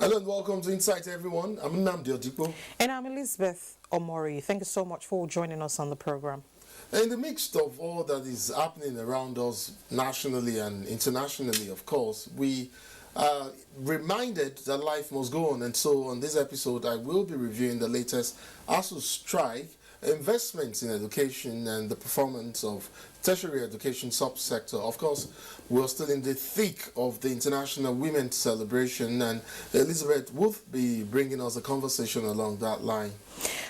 Hello and welcome to Insight, everyone. I'm Nnamdi Odipo. And I'm Elizabeth Omori. Thank you so much for joining us on the program. In the midst of all that is happening around us nationally and internationally, of course, we are reminded that life must go on. And so on this episode, I will be reviewing the latest ASU strike, investments in education, and the performance of tertiary education subsector. Of course, we're still in the thick of the International Women's Celebration, and Elizabeth will be bringing us a conversation along that line.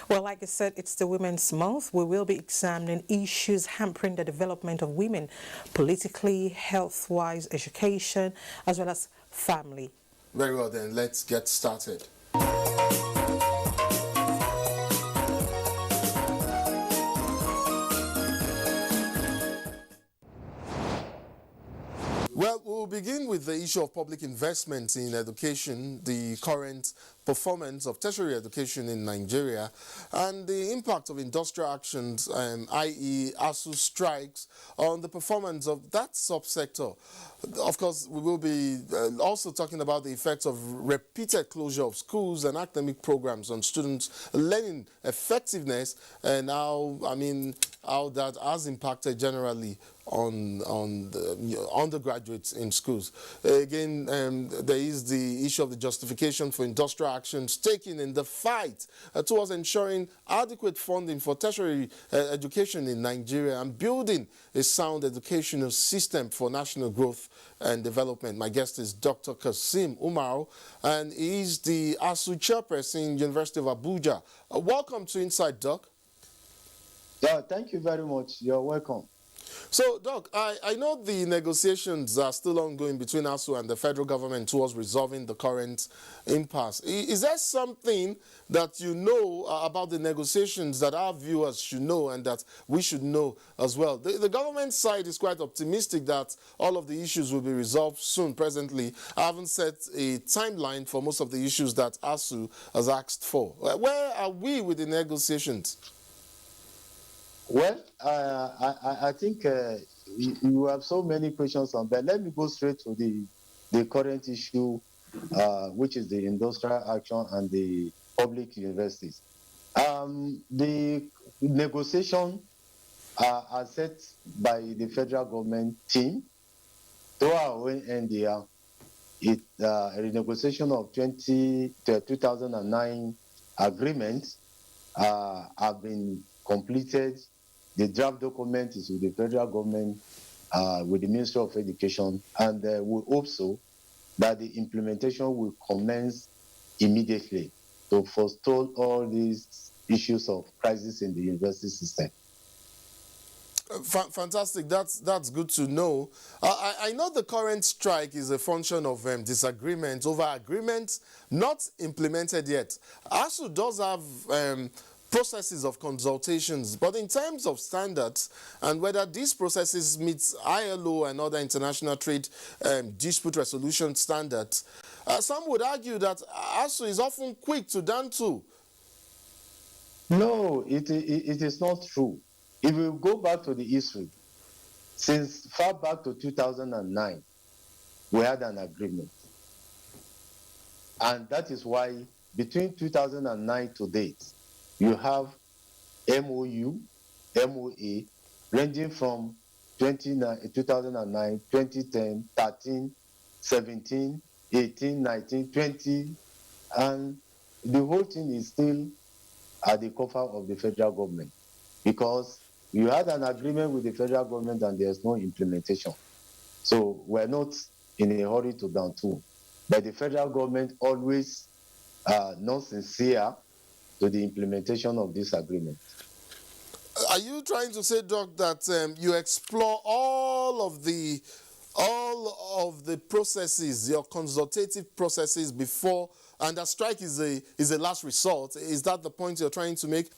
Well, like I said, it's the Women's Month. We will be examining issues hampering the development of women, politically, health-wise, education, as well as family. Very well then, let's get started. Well, we'll begin with the issue of public investment in education, the current performance of tertiary education in Nigeria, and the impact of industrial actions, i.e. ASU strikes, on the performance of that subsector. Of course, we will be also talking about the effects of repeated closure of schools and academic programs on students' learning effectiveness and how that has impacted generally on the undergraduates in schools. Again, there is the issue of the justification for industrial actions taken in the fight towards ensuring adequate funding for tertiary education in Nigeria and building a sound educational system for national growth and development. My guest is Dr. Kasim Umar, and he is the ASU chairperson, University of Abuja. Welcome to Inside, Doc. Yeah, thank you very much. You're welcome. So, Doc, I know the negotiations are still ongoing between ASU and the federal government towards resolving the current impasse. Is there something that you know about the negotiations that our viewers should know and that we should know as well? The government side is quite optimistic that all of the issues will be resolved soon. Presently, I haven't set a timeline for most of the issues that ASU has asked for. Where are we with the negotiations? Well, I think you have so many questions on that. Let me go straight to the current issue, which is the industrial action and the public universities. The negotiation are set by the federal government team through our own NDR. A renegotiation of 2009 agreements have been completed. The draft document is with the federal government, with the Ministry of Education, and we hope so that the implementation will commence immediately to forestall all these issues of crisis in the university system. Fantastic. That's good to know. I know the current strike is a function of disagreement over agreements not implemented yet. ASU does have processes of consultations, but in terms of standards and whether these processes meet ILO and other international trade dispute resolution standards, some would argue that ASU is often quick to down to. No, it is not true. If we go back to the history, since far back to 2009, we had an agreement. And that is why between 2009 to date, you have MOU, MOA, ranging from 2009, 2010, 13, 17, 18, 19, 20, and the whole thing is still at the cover of the federal government because you had an agreement with the federal government and there's no implementation. So we're not in a hurry to down tool. But the federal government always not sincere to the implementation of this agreement. Are you trying to say, Doc, that you explore all of the processes, your consultative processes before, and that strike is a last resort? Is that the point you're trying to make?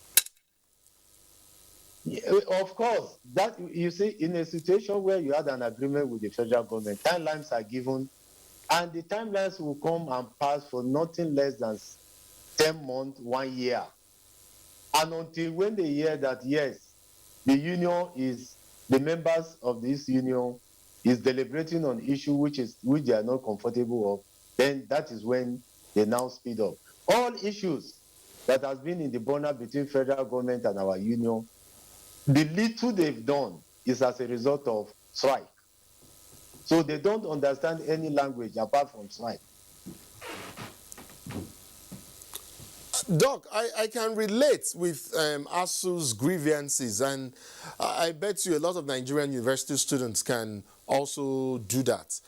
Yeah, of course. That you see, in a situation where you had an agreement with the federal government, timelines are given, and the timelines will come and pass for nothing less than 10 months, 1 year. And until when they hear that, yes, the members of this union is deliberating on issue which they are not comfortable of, then that is when they now speed up. All issues that has been in the border between federal government and our union, the little they've done is as a result of strike. So they don't understand any language apart from strike. Doc, I can relate with ASU's grievances, and I bet you a lot of Nigerian university students can also do that.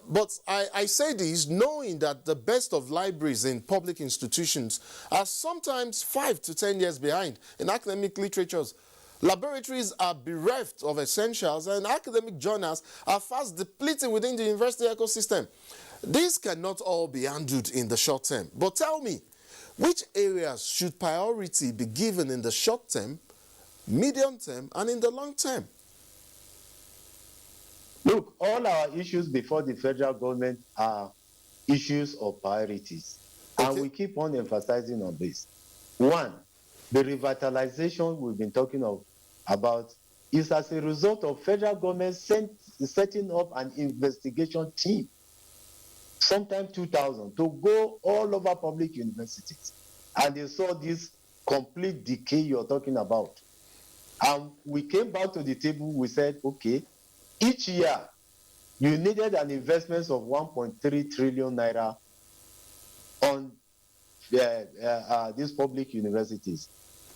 But I say this knowing that the best of libraries in public institutions are sometimes 5 to 10 years behind in academic literatures. Laboratories are bereft of essentials, and academic journals are fast depleting within the university ecosystem. This cannot all be handled in the short term. But tell me, which areas should priority be given in the short term, medium term, and in the long term? Look, all our issues before the federal government are issues of priorities. Okay. And we keep on emphasizing on this. One, the revitalization we've been talking about is as a result of federal government setting up an investigation team sometime 2000 to go all over public universities. And they saw this complete decay you're talking about. And we came back to the table, we said, okay, each year you needed an investment of 1.3 trillion naira on these public universities.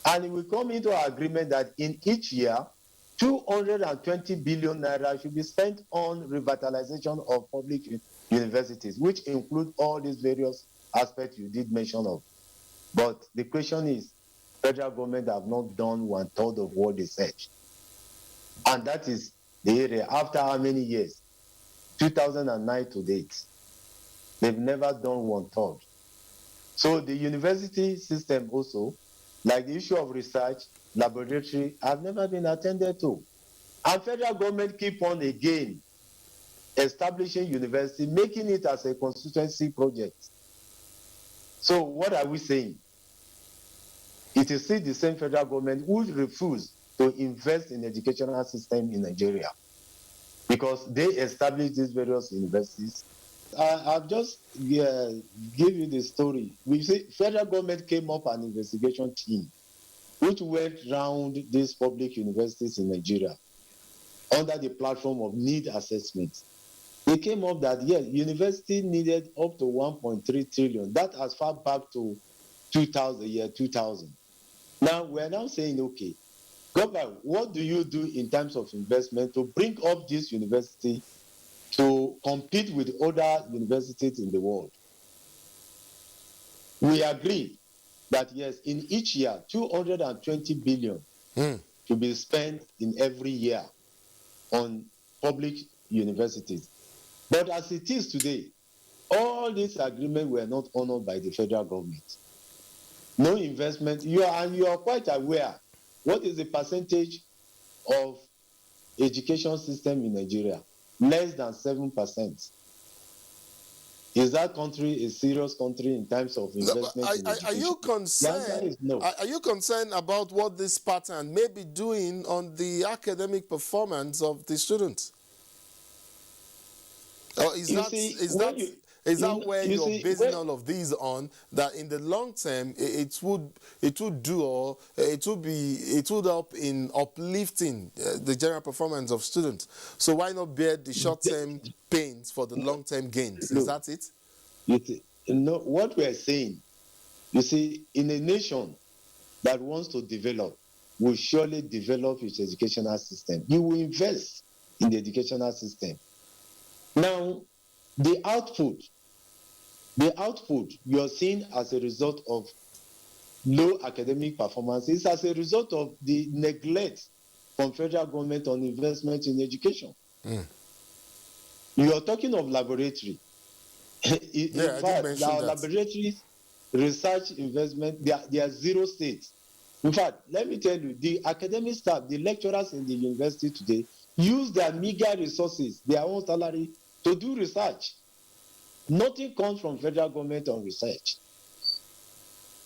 And we come into an agreement that in each year, 220 billion naira should be spent on revitalization of public universities, which include all these various aspects you did mention of. But the question is, federal government have not done 1/3 of what they said. And that is the area. After how many years? 2009 to date. They've never done 1/3. So the university system also, like the issue of research, laboratory, have never been attended to. And federal government keep on again establishing university, making it as a constituency project. So what are we saying? It is still the same federal government who refuse to invest in the educational system in Nigeria because they established these various universities. I've just give you the story. We see federal government came up an investigation team which went round these public universities in Nigeria under the platform of need assessment. They came up that, yes, university needed up to 1.3 trillion. That as far back to 2000. Now, we're now saying, okay, government, what do you do in terms of investment to bring up this university to compete with other universities in the world? We agree that, yes, in each year, 220 billion to be spent in every year on public universities. But as it is today, all these agreements were not honored by the federal government. No investment. You are quite aware what is the percentage of education system in Nigeria? Less than 7%. Is that country a serious country in terms of investment in education? Are you concerned? The answer is no. Are you concerned about what this pattern may be doing on the academic performance of the students? Or is that where you're basing all of these on? That in the long term, it would help in uplifting the general performance of students. So why not bear the short-term pains for the long-term gains? Is that it? What we are saying, you see, in a nation that wants to develop, will surely develop its educational system. You will invest in the educational system. Now, the output you are seeing as a result of low academic performance is as a result of the neglect from federal government on investment in education. You are talking of laboratory. In fact, our laboratories, research investment, they are zero states. In fact, let me tell you, the academic staff, the lecturers in the university today, use their meager resources, their own salary, to do research. Nothing comes from federal government on research.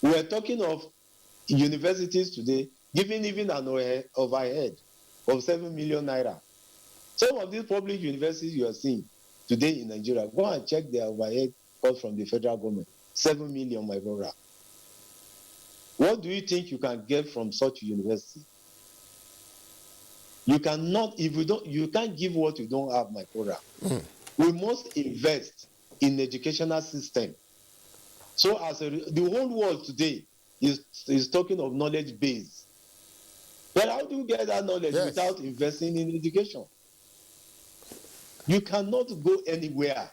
We are talking of universities today giving even an overhead of 7 million naira. Some of these public universities you are seeing today in Nigeria, go and check their overhead cost from the federal government. 7 million, my brother. What do you think you can get from such a university? You cannot, if you can't give what you don't have, my brother. We must invest in educational system. So the whole world today is talking of knowledge base. But how do you get that knowledge without investing in education? You cannot go anywhere.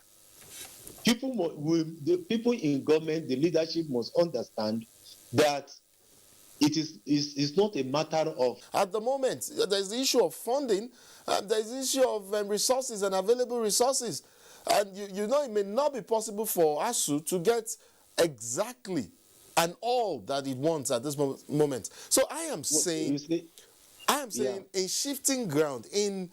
The people in government, the leadership must understand that it's not a matter of... At the moment, there's the issue of funding, there's the issue of resources and available resources. And you know, it may not be possible for ASU to get exactly and all that it wants at this moment. So I am saying, in shifting ground, in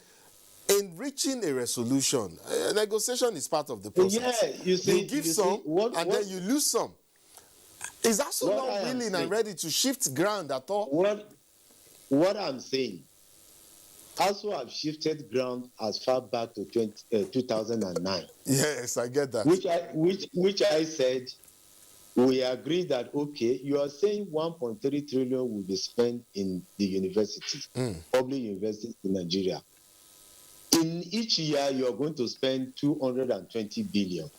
reaching a resolution, negotiation is part of the process. Yeah, you give some, and then you lose some. Is ASU not willing and ready to shift ground at all? What I'm saying, ASU have shifted ground as far back to 2009. Yes, I get that. Which I said, we agree that, okay, you are saying 1.3 trillion will be spent in the universities, public universities in Nigeria. In each year, you are going to spend 220 billion.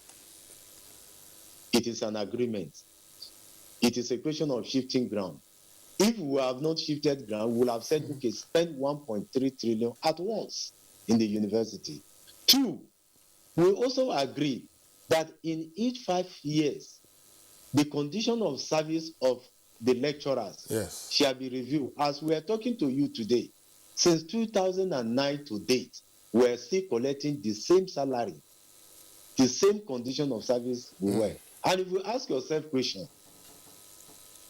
It is an agreement. It is a question of shifting ground. If we have not shifted ground, we will have said, okay, spend 1.3 trillion at once in the university. 2, we also agree that in each 5 years, the condition of service of the lecturers shall be reviewed. As we are talking to you today, since 2009 to date, we are still collecting the same salary, the same condition of service we were. And if you ask yourself question,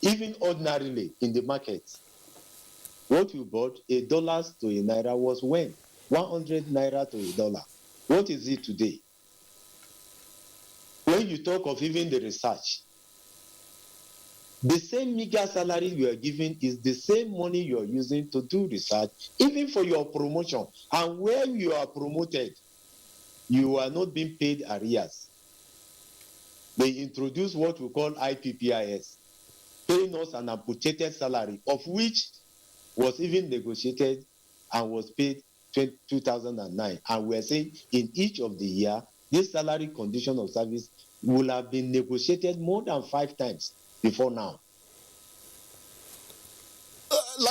even ordinarily in the market, what you bought, $1 to a naira, was when? 100 naira to $1. What is it today? When you talk of even the research, the same meager salary you are giving is the same money you are using to do research, even for your promotion. And where you are promoted, you are not being paid arrears. They introduced what we call IPPIS, paying us an amputated salary, of which was even negotiated and was paid 2009. And we are saying in each of the year, this salary condition of service will have been negotiated more than 5 times before now.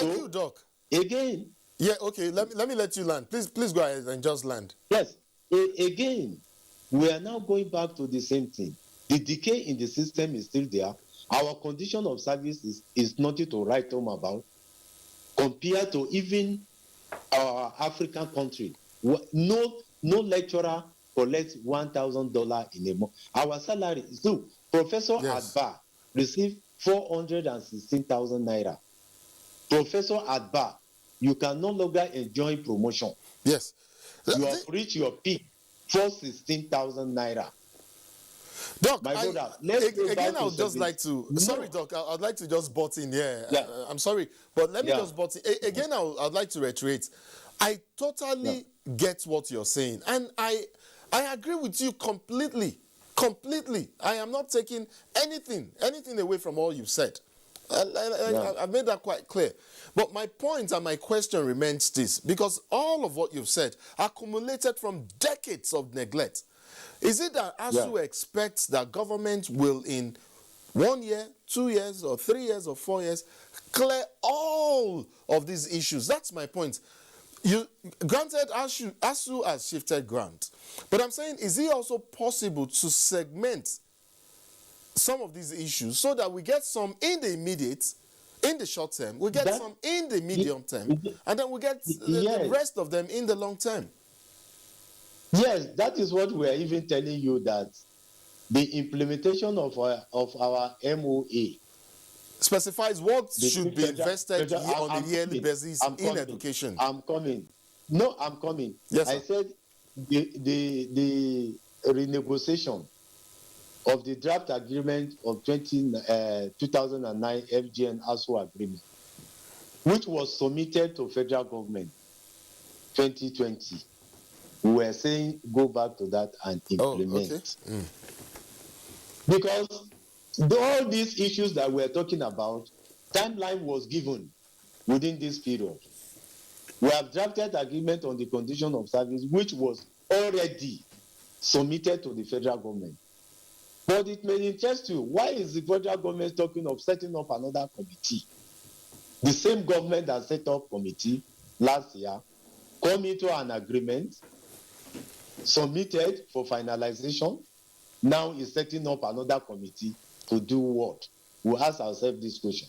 You, Doc. Again. Yeah, okay, let me let you land. Please go ahead and just land. Yes. Again, we are now going back to the same thing. The decay in the system is still there. Our condition of service is nothing to write home about compared to even our African country. No lecturer collects $1,000 in a month. Our salary is look, Professor Adba received 416,000 naira. Professor Adba, you can no longer enjoy promotion. Yes. You have reached your peak, 416,000 naira. Doc, my brother, again, I would just like to... Sorry, Doc, I'd like to just butt in here. I'm sorry, but let me just butt in. Again, I'd like to reiterate. I totally get what you're saying. And I agree with you completely. Completely. I am not taking anything away from all you've said. I've made that quite clear. But my point and my question remains this, because all of what you've said accumulated from decades of neglect. Is it that ASU expects that government will in 1 year, 2 years, or 3 years, or 4 years clear all of these issues? That's my point. Granted, ASU has shifted ground. But I'm saying, is it also possible to segment some of these issues so that we get some in the immediate, in the short term, we get some in the medium term, and then we get the rest of them in the long term? Yes, that is what we are even telling you, that the implementation of our MOA specifies what should be invested on a yearly basis in education. I'm coming. No, I'm coming. Yes, I said the renegotiation of the draft agreement of 2009 FGN ASU agreement, which was submitted to federal government 2020. We were saying go back to that and implement. Because all these issues that we're talking about, timeline was given within this period. We have drafted agreement on the condition of service, which was already submitted to the federal government. But it may interest you, why is the federal government talking of setting up another committee? The same government that set up committee last year, come into an agreement, submitted for finalization, now is setting up another committee to do what? We ask ourselves this question.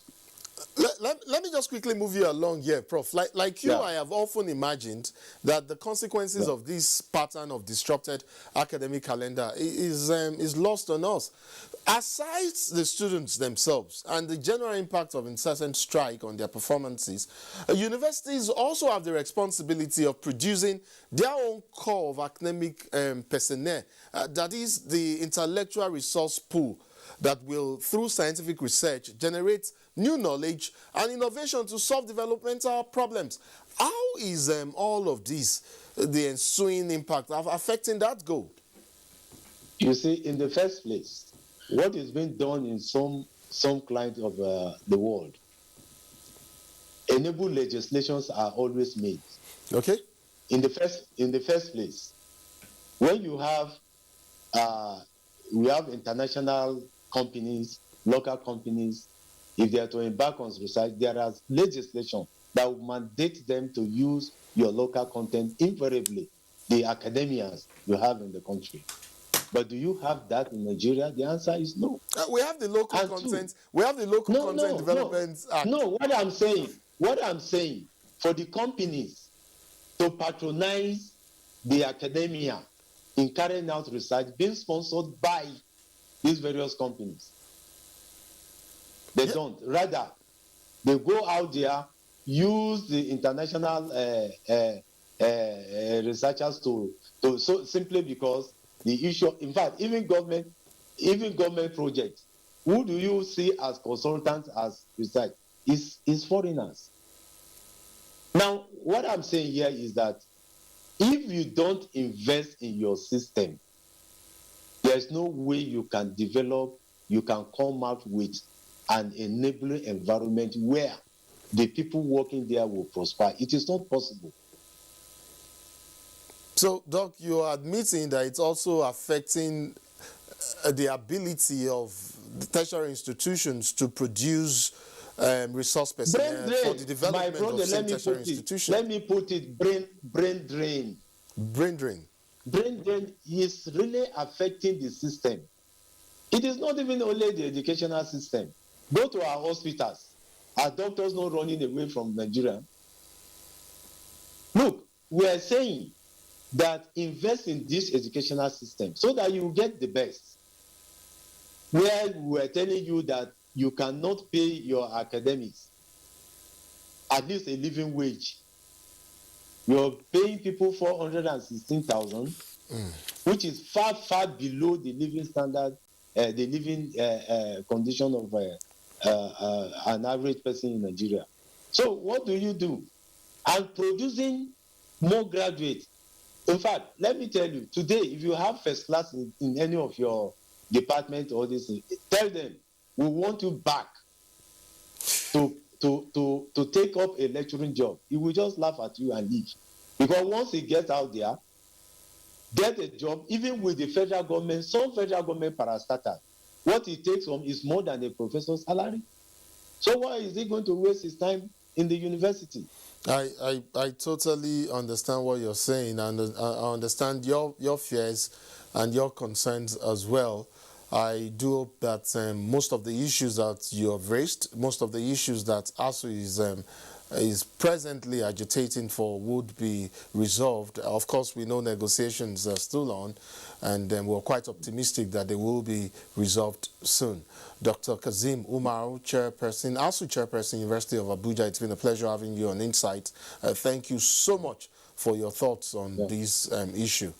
Let me just quickly move you along here, Prof. Like you, Yeah. I have often imagined that the consequences of this pattern of disrupted academic calendar is lost on us. Aside the students themselves and the general impact of incessant strike on their performances, universities also have the responsibility of producing their own core of academic personnel, that is the intellectual resource pool that will, through scientific research, generate new knowledge and innovation to solve developmental problems. How is all of this, the ensuing impact, affecting that goal? You see, in the first place, what is being done in some clients of the world, enable legislations are always made. Okay. In the first place, when you have we have international companies, local companies, if they are to embark on research, there is legislation that will mandate them to use your local content, invariably, the academias you have in the country. But do you have that in Nigeria? The answer is no. We have the local content. We have the local content development act. No, what I'm saying, for the companies to patronize the academia in carrying out research being sponsored by these various companies. They don't. Rather, they go out there, use the international researchers to so simply because the issue. In fact, even government projects, who do you see as consultants as research? Is foreigners. Now, what I'm saying here is that if you don't invest in your system, there's no way you can develop, you can come out with an enabling environment where the people working there will prosper. It is not possible. So, Doc, you are admitting that it's also affecting the ability of the tertiary institutions to produce resource personnel for the development of same tertiary institutions. Let me put it, brain drain. Brain drain. Brain drain is really affecting the system. It is not even only the educational system. Go to our hospitals. Are doctors not running away from Nigeria? Look, we are saying that invest in this educational system so that you get the best. Where we are telling you that you cannot pay your academics at least a living wage. You're paying people 416,000, which is far, far below the living standard, the living condition of an average person in Nigeria. So what do? And producing more graduates. In fact, let me tell you, today, if you have first class in any of your department or this, tell them, we want you back to take up a lecturing job. He will just laugh at you and leave. Because once he gets out there, get a job, even with the federal government, some federal government parastatals, what he takes home is more than a professor's salary. So why is he going to waste his time in the university? I totally understand what you're saying, and I understand your fears and your concerns as well. I do hope that most of the issues that you have raised, most of the issues that ASU is presently agitating for would be resolved. Of course, we know negotiations are still on, and we're quite optimistic that they will be resolved soon. Dr. Kazeem Umaru, Chairperson, ASU Chairperson, University of Abuja, it's been a pleasure having you on Insight. Thank you so much for your thoughts on this issue.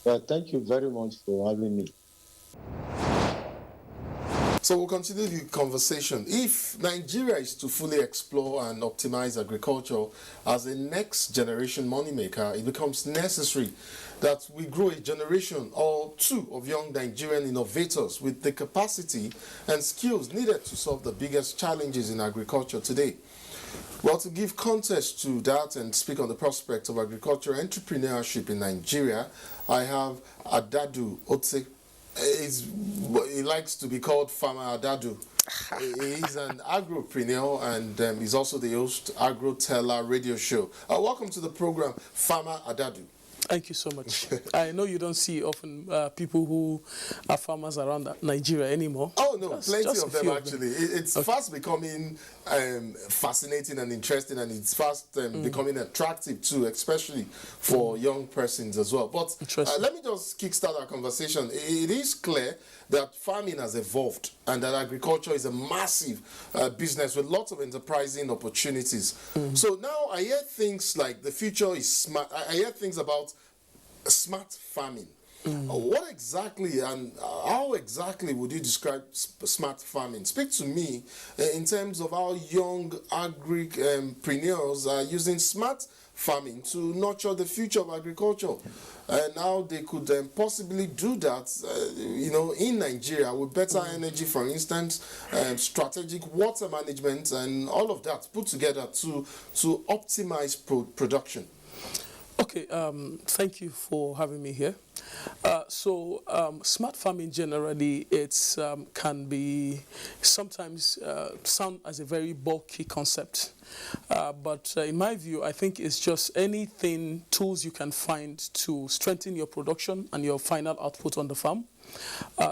Well, thank you very much for having me. So we'll continue the conversation. If Nigeria is to fully explore and optimize agriculture as a next generation moneymaker, it becomes necessary that we grow a generation or two of young Nigerian innovators with the capacity and skills needed to solve the biggest challenges in agriculture today. Well, to give context to that and speak on the prospect of agricultural entrepreneurship in Nigeria, I have Adadu Otse. He likes to be called Farmer Adadu. He's an agropreneur and he's also the host Agro Teller radio show. Welcome to the program, Farmer Adadu. Thank you so much. I know you don't see often people who are farmers around Nigeria anymore. Oh, no, plenty of them actually. It's okay. fast becoming fascinating and interesting, and it's fast becoming attractive too, especially for young persons as well. But let me just kickstart our conversation. It is clear that farming has evolved and that agriculture is a massive business with lots of enterprising opportunities. So now I hear things like the future is smart. I hear things about smart farming. What exactly and how exactly would you describe smart farming? Speak to me in terms of how young agripreneurs are using smart farming to nurture the future of agriculture, and how they could possibly do that, in Nigeria with better energy, for instance, strategic water management, and all of that put together to optimize production. Okay, thank you for having me here. Smart farming generally, it's can be sometimes sound as a very bulky concept. But in my view, I think it's just tools you can find to strengthen your production and your final output on the farm.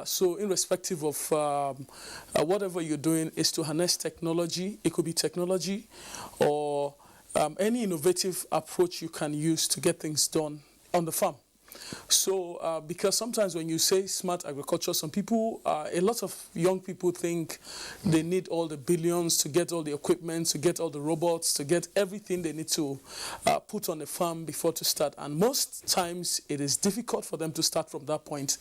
So irrespective of whatever you're doing, is to harness technology. It could be technology or any innovative approach you can use to get things done on the farm. So, because sometimes when you say smart agriculture, a lot of young people think they need all the billions to get all the equipment, to get all the robots, to get everything they need to put on the farm before to start. And most times it is difficult for them to start from that point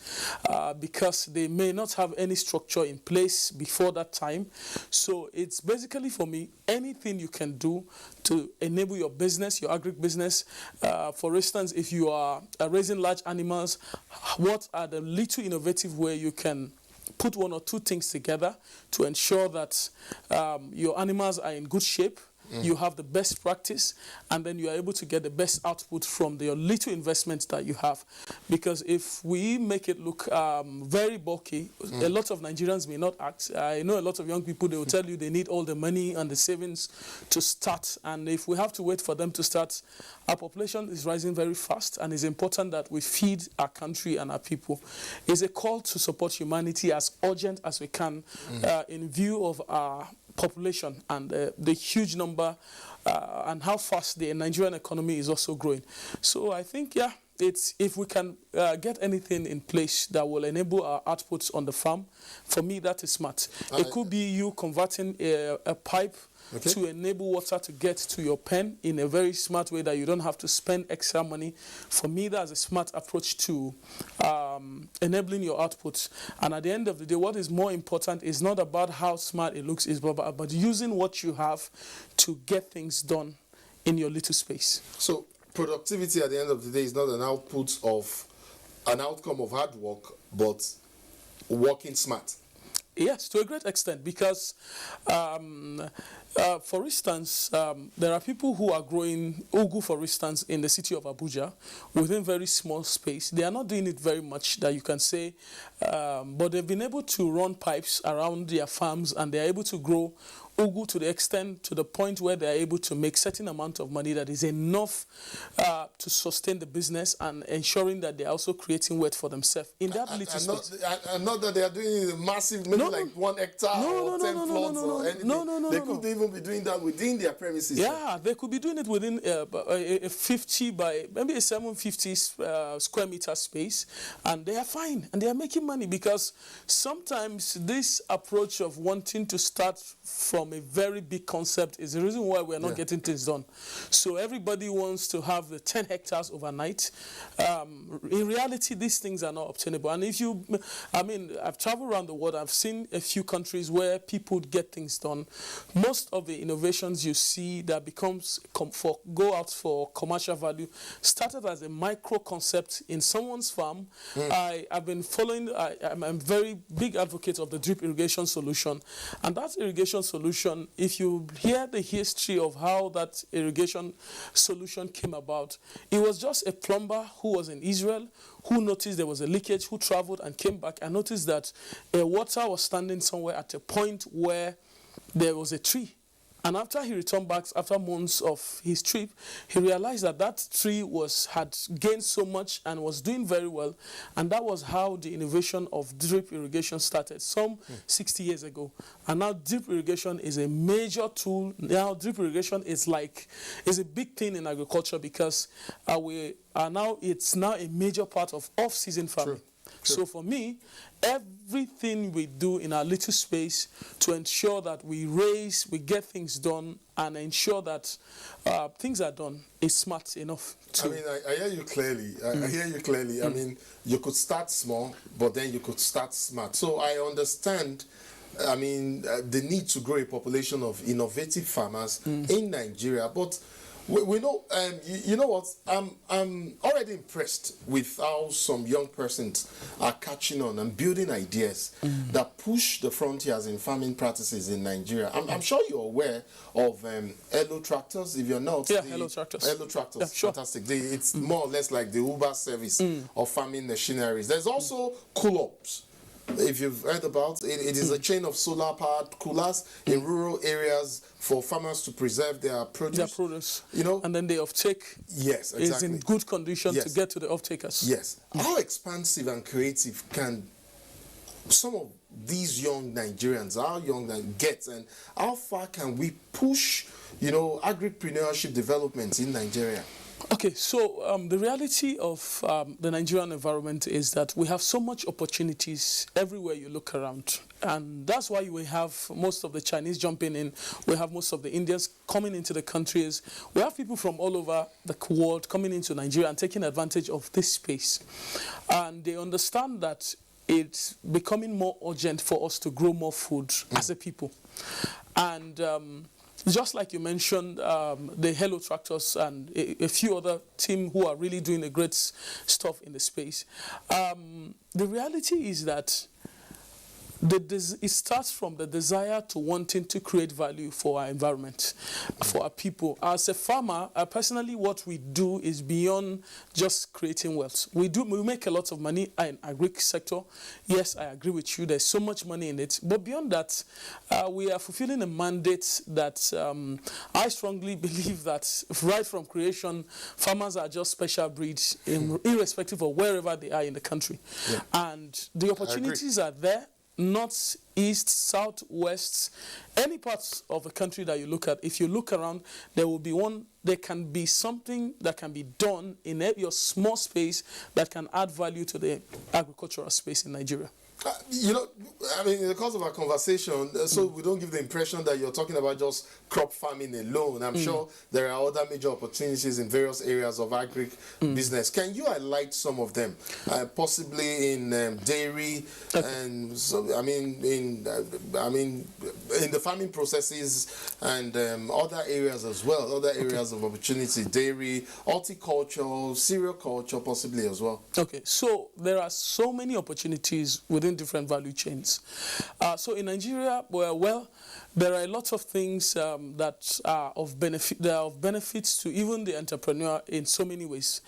because they may not have any structure in place before that time. So it's basically, for me, anything you can do to enable your business, your agri-business. For instance, if you are raising large animals, what are the little innovative way you can put one or two things together to ensure that your animals are in good shape, you have the best practice, and then you are able to get the best output from the little investments that you have. Because if we make it look very bulky, a lot of Nigerians may not act. I know a lot of young people, they will tell you they need all the money and the savings to start. And if we have to wait for them to start, our population is rising very fast, and it's important that we feed our country and our people. It's a call to support humanity as urgent as we can in view of our population and the huge number and how fast the Nigerian economy is also growing. So I think, if we can get anything in place that will enable our outputs on the farm, for me, that is smart. It could be you converting a pipe to enable water to get to your pen in a very smart way that you don't have to spend extra money. For me, that's a smart approach to enabling your output. And at the end of the day, what is more important is not about how smart it looks, it's about using what you have to get things done in your little space. So productivity at the end of the day is not an outcome of hard work, but working smart. Yes, to a great extent, because, for instance, there are people who are growing ugu, for instance, in the city of Abuja within very small space. They are not doing it very much that you can say, but they've been able to run pipes around their farms, and they're able to grow ugu to the point where they're able to make certain amount of money that is enough to sustain the business and ensuring that they're also creating wealth for themselves in that little space. Not that they are doing massive, maybe like 1 hectare or 10 plots or anything. They could even be doing that within their premises. Yeah, they could be doing it within a 50 by maybe a 750 square meter space, and they are fine and they are making money, because sometimes this approach of wanting to start from from a very big concept is the reason why we're not getting things done. So everybody wants to have the 10 hectares overnight. In reality, these things are not obtainable. And if you, I've traveled around the world, I've seen a few countries where people get things done. Most of the innovations you see that go out for commercial value started as a micro concept in someone's farm. I've been following, I'm a very big advocate of the drip irrigation solution. And that irrigation solution, if you hear the history of how that irrigation solution came about, it was just a plumber who was in Israel, who noticed there was a leakage, who traveled and came back and noticed that water was standing somewhere at a point where there was a tree. And after he returned back, after months of his trip, he realized that that tree had gained so much and was doing very well. And that was how the innovation of drip irrigation started, some 60 years ago. And now drip irrigation is a major tool. Now drip irrigation is a big thing in agriculture because it's now a major part of off-season farming. True. So for me, everything we do in our little space to ensure that we get things done and ensure that things are done is smart enough too. I hear you clearly. I hear you clearly. You could start small, but then you could start smart. So I understand the need to grow a population of innovative farmers in Nigeria, but we know, you know what, I'm already impressed with how some young persons are catching on and building ideas that push the frontiers in farming practices in Nigeria. I'm sure you're aware of Hello Tractors. If you're not, Hello Tractors. Hello Tractors, yeah, sure. Fantastic. It's more or less like the Uber service of farming machineries. There's also Cool-Ops. If you've heard about it, it is a chain of solar-powered coolers in rural areas for farmers to preserve their produce. You know, and then the offtake is in good condition to get to the off-takers. Yes. How expansive and creative can some of these young Nigerians, get, and how far can we push, agripreneurship development in Nigeria? Okay, so the reality of the Nigerian environment is that we have so much opportunities everywhere you look around. And that's why we have most of the Chinese jumping in. We have most of the Indians coming into the countries. We have people from all over the world coming into Nigeria and taking advantage of this space. And they understand that it's becoming more urgent for us to grow more food as a people. And just like you mentioned, the Hello Tractors and a few other team who are really doing a great stuff in the space. The reality is that it starts from the desire to wanting to create value for our environment, for our people. As a farmer, personally, what we do is beyond just creating wealth. We make a lot of money in agri sector. Yes, I agree with you. There's so much money in it. But beyond that, we are fulfilling a mandate that I strongly believe that right from creation, farmers are just special breeds, irrespective of wherever they are in the country. Yeah. And the opportunities are there. North, east, south, west, any parts of the country that you look at, if you look around, there can be something that can be done in your small space that can add value to the agricultural space in Nigeria. In the course of our conversation, so we don't give the impression that you're talking about just crop farming alone. I'm sure there are other major opportunities in various areas of agri business. Can you highlight some of them? Possibly in dairy and in the farming processes and other areas as well. Other areas of opportunity: dairy, horticulture, cereal culture, possibly as well. Okay, so there are so many opportunities within different value chains. So in Nigeria, there are a lot of things that are of benefit. They are of benefits to even the entrepreneur in so many ways.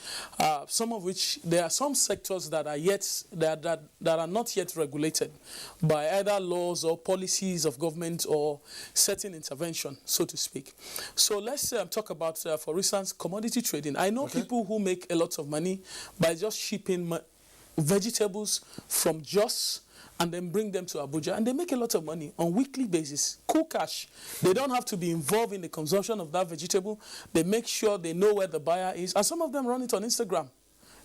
Some of which there are some sectors that are not yet regulated by either laws or policies of government or certain intervention, so to speak. So let's talk about, for instance, commodity trading. I know people who make a lot of money by just shipping vegetables from Jos and then bring them to Abuja, and they make a lot of money on weekly basis, cool cash. They don't have to be involved in the consumption of that vegetable. They make sure they know where the buyer is, and some of them run it on Instagram.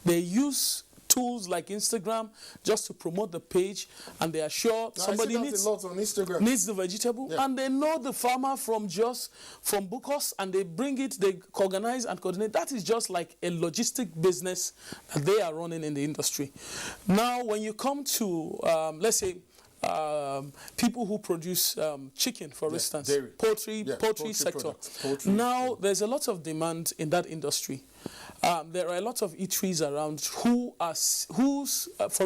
They use tools like Instagram just to promote the page, and they are sure somebody needs a lot on Instagram. Needs the vegetable, and they know the farmer from Bukos, and they bring it, they organize and coordinate. That is just like a logistic business that they are running in the industry. Now, when you come to, let's say, people who produce chicken, for instance, dairy. poultry sector. Now, there's a lot of demand in that industry. There are a lot of eateries around for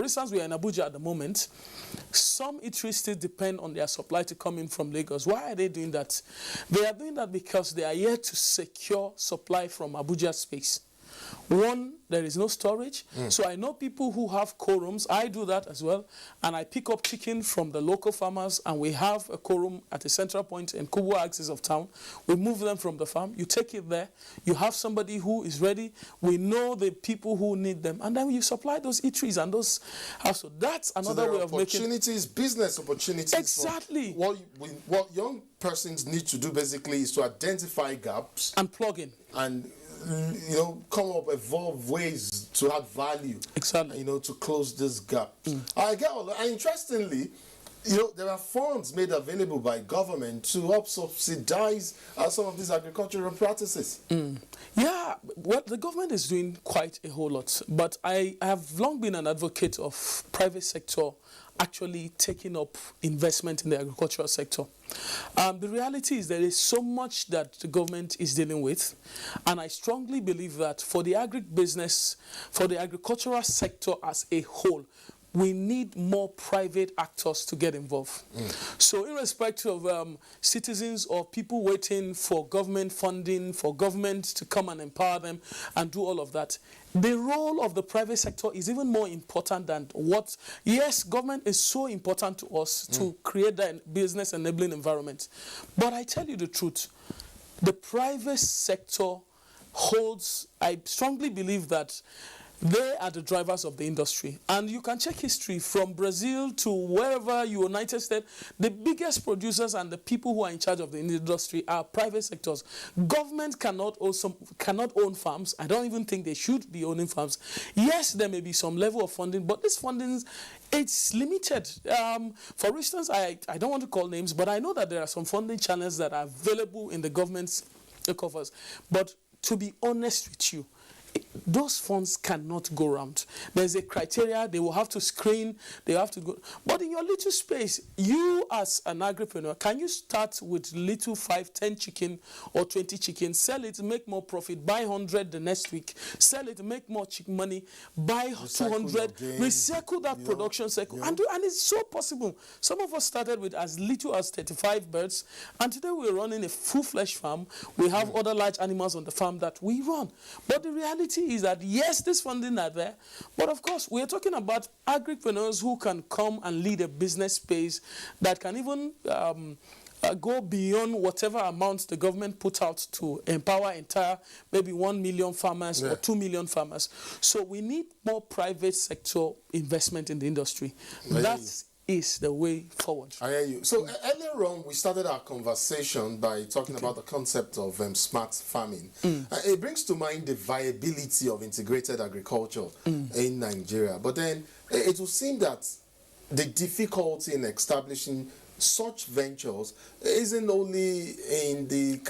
instance, we are in Abuja at the moment. Some eateries still depend on their supply to come in from Lagos. Why are they doing that? They are doing that because they are here to secure supply from Abuja space. One, there is no storage. So I know people who have co-rooms. I do that as well. And I pick up chicken from the local farmers, and we have a co-room at a central point in Kubwa axis of town. We move them from the farm. You take it there. You have somebody who is ready. We know the people who need them. And then you supply those eateries and those households. That's another way of making... opportunities, business opportunities. Exactly. What young persons need to do basically is to identify gaps. And plug in. And... come up, evolve ways to add value. Exactly. To close this gap. I get all that. And interestingly, there are funds made available by government to help subsidize some of these agricultural practices. Yeah, well, the government is doing quite a whole lot. But I have long been an advocate of private sector actually taking up investment in the agricultural sector. The reality is there is so much that the government is dealing with, and I strongly believe that for the agribusiness, for the agricultural sector as a whole, we need more private actors to get involved. So irrespective of citizens or people waiting for government funding, for government to come and empower them and do all of that, the role of the private sector is even more important than what... Yes, government is so important to us to create that business enabling environment. But I tell you the truth, the private sector holds... I strongly believe that they are the drivers of the industry. And you can check history from Brazil to wherever, United States, the biggest producers and the people who are in charge of the industry are private sectors. Government cannot own farms. I don't even think they should be owning farms. Yes, there may be some level of funding, but this funding, it's limited. For instance, I don't want to call names, but I know that there are some funding channels that are available in the government's covers. But to be honest with you, those funds cannot go around. There's a criteria. They will have to screen. They have to go. But in your little space, you as an agripreneur, can you start with little 5, 10 chicken or 20 chicken, sell it, make more profit, buy 100 the next week, sell it, make more chicken money, buy 200, recycle that production cycle, and it's so possible. Some of us started with as little as 35 birds, and today we're running a full-fledged farm. We have other large animals on the farm that we run. But the reality is that, yes, this funding are there, but of course, we're talking about agripreneurs who can come and lead a business space that can even go beyond whatever amount the government put out to empower entire, maybe 1 million farmers or 2 million farmers. So we need more private sector investment in the industry. That is the way forward. I hear you. So earlier on, we started our conversation by talking about the concept of smart farming. It brings to mind the viability of integrated agriculture in Nigeria. But then it will seem that the difficulty in establishing such ventures isn't only in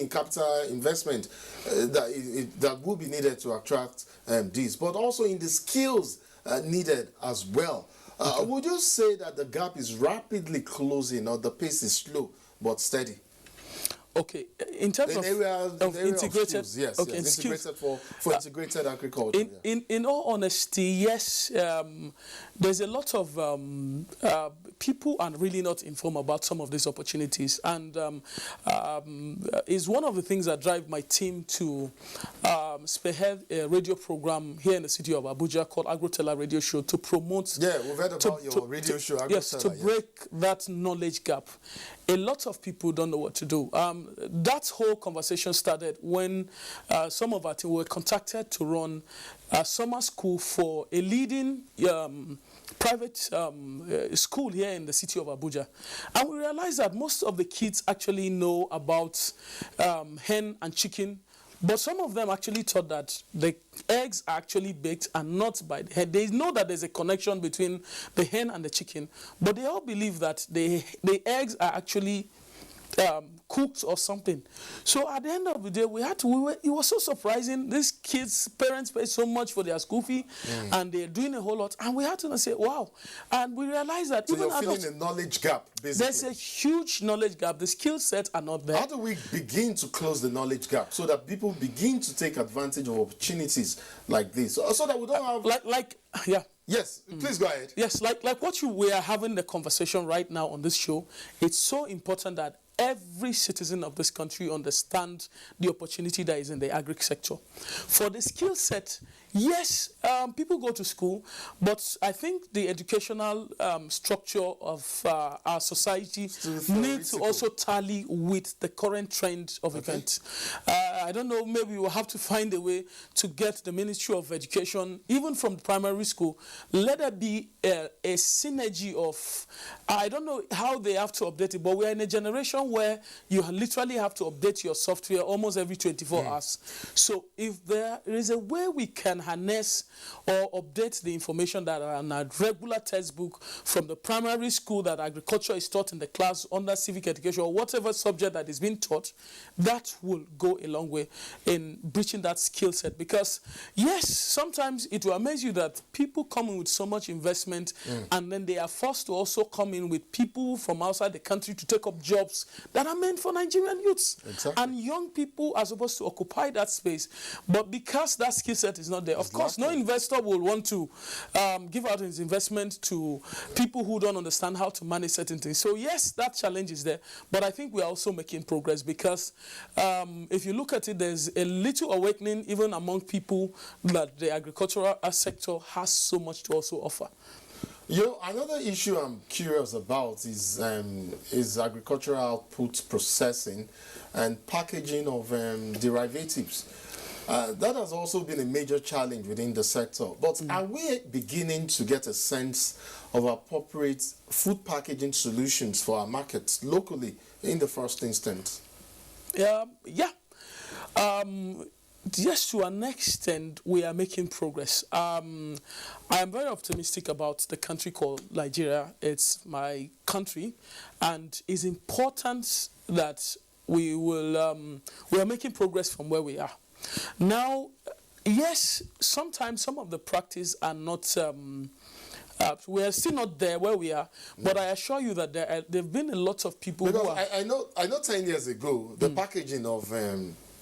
capital investment that will be needed to attract these, but also in the skills needed as well. Would you say that the gap is rapidly closing, or the pace is slow but steady? Okay, in terms of integrated, skills, integrated for integrated agriculture. In all honesty, yes, there's a lot of people are really not informed about some of these opportunities, and is one of the things that drive my team to spearhead a radio program here in the city of Abuja called Agrotella Radio Show to promote. Yeah, we've heard about your radio show. Agrotella, yes, to break that knowledge gap. A lot of people don't know what to do. That whole conversation started when some of our team were contacted to run a summer school for a leading private school here in the city of Abuja. And we realized that most of the kids actually know about hen and chicken, But some of them actually thought that the eggs are actually baked and not by the hen. They know that there's a connection between the hen and the chicken, but they all believe that the eggs are actually cooked or something. So at the end of the day, it was so surprising. These kids' parents pay so much for their school fee, and they're doing a whole lot. And we had to say, wow. And we realized that so even you're feeling a knowledge gap, basically. There's a huge knowledge gap. The skill sets are not there. How do we begin to close the knowledge gap so that people begin to take advantage of opportunities like this, so that we don't have yeah. Yes, please go ahead. Yes, like what we are having the conversation right now on this show. It's so important that every citizen of this country understands the opportunity that is in the agri sector. For the skill set, yes, people go to school, but I think the educational structure of our society needs to also tally with the current trend of events. I don't know, maybe we'll have to find a way to get the Ministry of Education, even from the primary school, let there be a synergy of, I don't know how they have to update it, but we're in a generation where you literally have to update your software almost every 24 hours. So if there is a way we can harness or update the information that are in a regular textbook from the primary school that agriculture is taught in the class under civic education or whatever subject that is being taught, that will go a long way in breaching that skill set. Because yes, sometimes it will amaze you that people come in with so much investment and then they are forced to also come in with people from outside the country to take up jobs that are meant for Nigerian youths. Exactly. And young people are supposed to occupy that space. But because that skill set is not there, of course, no investor will want to give out his investment to people who don't understand how to manage certain things. So yes, that challenge is there. But I think we are also making progress because if you look at it, there's a little awakening even among people that the agricultural sector has so much to also offer. Another issue I'm curious about is agricultural output processing and packaging of derivatives. That has also been a major challenge within the sector. But are we beginning to get a sense of appropriate food packaging solutions for our markets locally in the first instance? Yes, to an extent, we are making progress. I am very optimistic about the country called Nigeria. It's my country, and it's important that we are making progress from where we are. Now, yes, sometimes some of the practice are not. We are still not there where we are, but I assure you that there have been a lot of people because who are. I know 10 years ago, the packaging of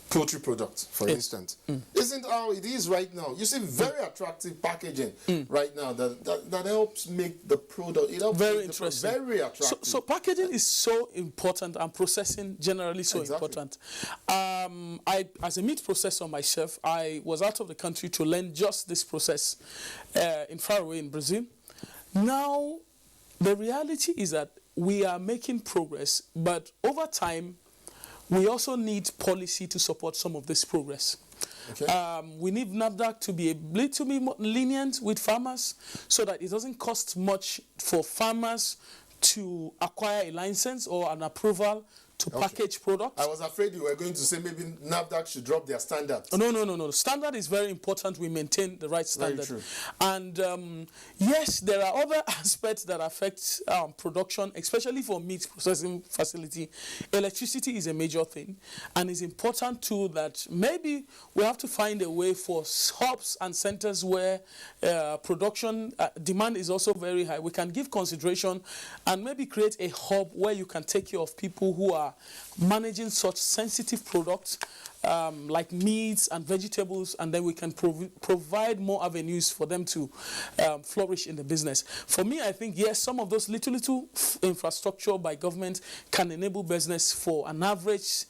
poultry products, for instance, isn't how it is right now. You see very attractive packaging right now that helps make the product. It helps Very make interesting. Very attractive. So packaging is so important, and processing generally so important. As a meat processor myself, I was out of the country to learn just this process in far away in Brazil. Now, the reality is that we are making progress, but over time, we also need policy to support some of this progress. Okay. We need NAFDAC to be a little bit more lenient with farmers so that it doesn't cost much for farmers to acquire a license or an approval to package products. I was afraid you were going to say maybe NAFDAC should drop their standards. No. Standard is very important. We maintain the right standard. Very true. And yes, there are other aspects that affect production, especially for meat processing facility. Electricity is a major thing, and it's important too that maybe we have to find a way for hubs and centers where production demand is also very high. We can give consideration and maybe create a hub where you can take care of people who are managing such sensitive products like meats and vegetables, and then we can provide more avenues for them to flourish in the business. For me, I think, yes, some of those little infrastructure by government can enable business for an average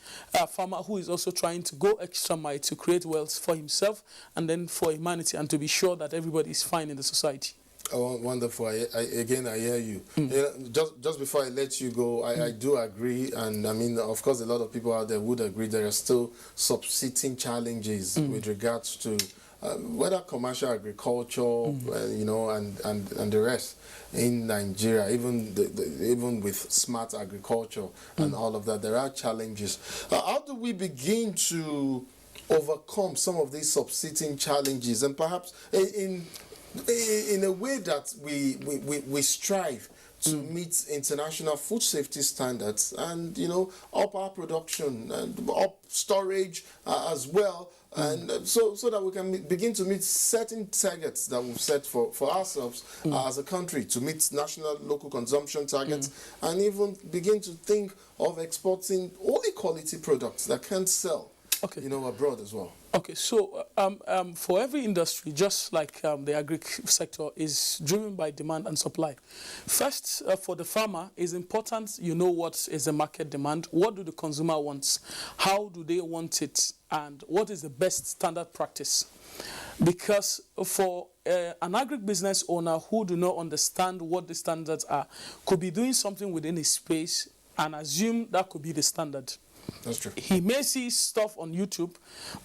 farmer who is also trying to go extra mile to create wealth for himself and then for humanity, and to be sure that everybody is fine in the society. Oh, wonderful. I hear you. Just before I let you go, I do agree, and I mean, of course, a lot of people out there would agree there are still subsisting challenges with regards to whether commercial agriculture, and the rest in Nigeria, even with smart agriculture and all of that, there are challenges. How do we begin to overcome some of these subsisting challenges, and perhaps in a way that we strive to meet international food safety standards, and up our production and up storage as well, and so that we can begin to meet certain targets that we've set for ourselves as a country, to meet national local consumption targets, and even begin to think of exporting only quality products that can sell abroad as well. Okay, so for every industry, just like the agri sector, is driven by demand and supply. First, for the farmer, it's important what is the market demand, what do the consumer wants, how do they want it, and what is the best standard practice. Because for an agribusiness owner who do not understand what the standards are, could be doing something within his space and assume that could be the standard. That's true. He may see stuff on YouTube,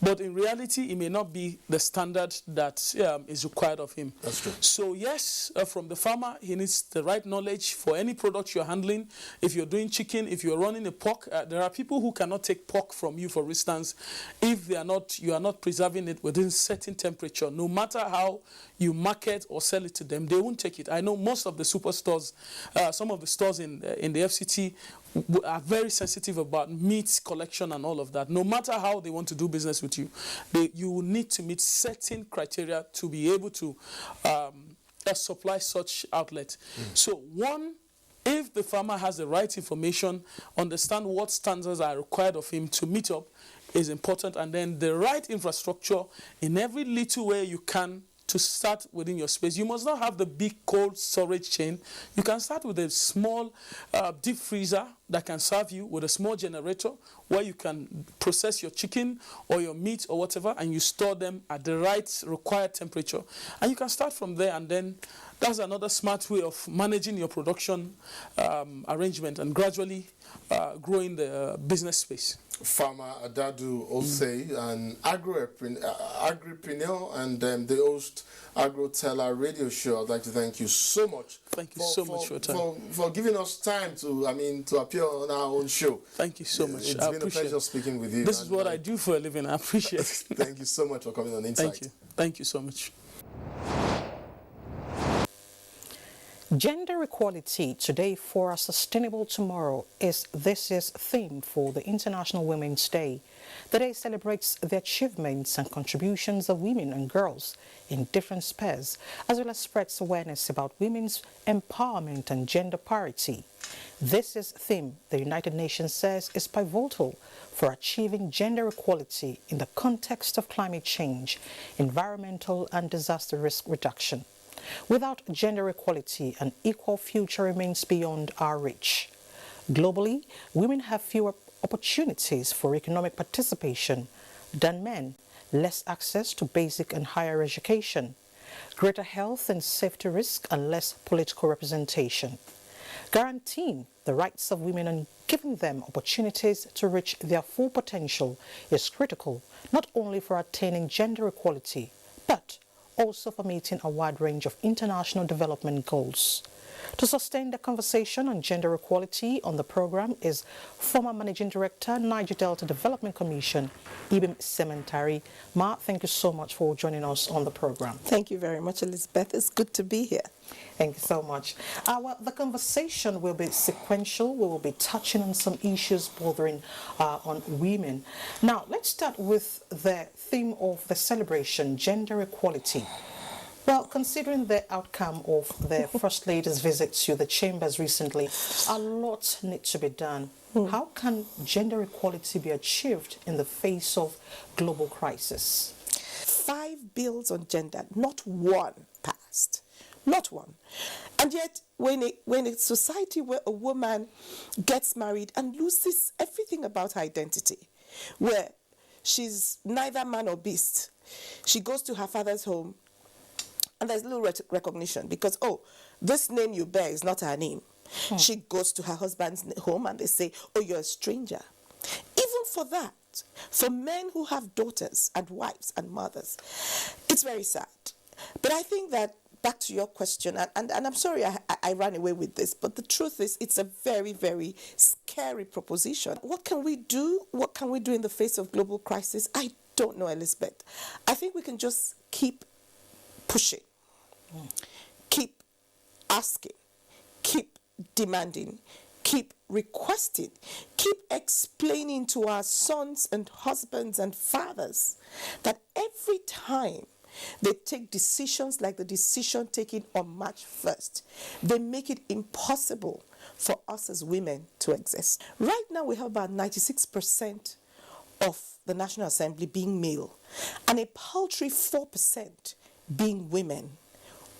but in reality, it may not be the standard that is required of him. That's true. So yes, from the farmer, he needs the right knowledge for any product you're handling. If you're doing chicken, if you're running a pork, there are people who cannot take pork from you, for instance, if you are not preserving it within certain temperature. No matter how you market or sell it to them, they won't take it. I know most of the superstores, some of the stores in the FCT are very sensitive about meat collection and all of that. No matter how they want to do business with you, you will need to meet certain criteria to be able to supply such outlet. So one, if the farmer has the right information, understand what standards are required of him to meet up, is important, and then the right infrastructure in every little way you can to start within your space. You must not have the big cold storage chain. You can start with a small deep freezer that can serve you, with a small generator where you can process your chicken or your meat or whatever, and you store them at the right required temperature. And you can start from there, and then that's another smart way of managing your production arrangement and gradually growing the business space. Farmer Adadu Osei, an agripreneur and the host AgroTeller radio show. I'd like to thank you so much. Thank you so much for your time. For giving us time to appear on our own show. Thank you so much. It's been a pleasure speaking with you. This is what I do for a living. I appreciate it. Thank you so much for coming on Insight. Thank you. Thank you so much. Gender equality today for a sustainable tomorrow is this year's theme for the International Women's Day. The day celebrates the achievements and contributions of women and girls in different spheres, as well as spreads awareness about women's empowerment and gender parity. This year's theme, the United Nations says, is pivotal for achieving gender equality in the context of climate change, environmental and disaster risk reduction. Without gender equality, an equal future remains beyond our reach. Globally, women have fewer opportunities for economic participation than men, less access to basic and higher education, greater health and safety risk, and less political representation. Guaranteeing the rights of women and giving them opportunities to reach their full potential is critical, not only for attaining gender equality, but also for meeting a wide range of international development goals. To sustain the conversation on gender equality on the program is former Managing Director, Niger Delta Development Commission, Ibim Sementari. Ma, thank you so much for joining us on the program. Thank you very much, Elizabeth. It's good to be here. Thank you so much. Well, the conversation will be sequential. We will be touching on some issues bordering on women. Now, let's start with the theme of the celebration, gender equality. Well, considering the outcome of the First Lady's visit to the chambers recently, a lot needs to be done. How can gender equality be achieved in the face of global crisis? 5 bills on gender, not one passed. Not one. And yet, when a society where a woman gets married and loses everything about her identity, where she's neither man or beast, she goes to her father's home, and there's little recognition because, oh, this name you bear is not her name. She goes to her husband's home and they say, oh, you're a stranger. Even for that, for men who have daughters and wives and mothers, it's very sad. But I think that, back to your question, and I'm sorry I ran away with this, but the truth is it's a very, very scary proposition. What can we do? What can we do in the face of global crisis? I don't know, Elizabeth. I think we can just keep pushing, keep asking, keep demanding, keep requesting, keep explaining to our sons and husbands and fathers that every time they take decisions like the decision taken on March 1st, they make it impossible for us as women to exist. Right now, we have about 96% of the National Assembly being male and a paltry 4% being women.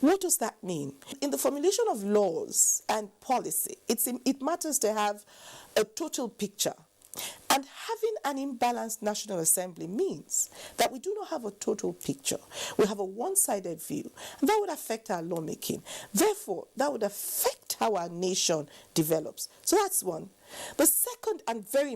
What does that mean? In the formulation of laws and policy, it matters to have a total picture. And having an imbalanced National Assembly means that we do not have a total picture. We have a one-sided view, and that would affect our lawmaking. Therefore, that would affect how our nation develops. So that's one. The second and very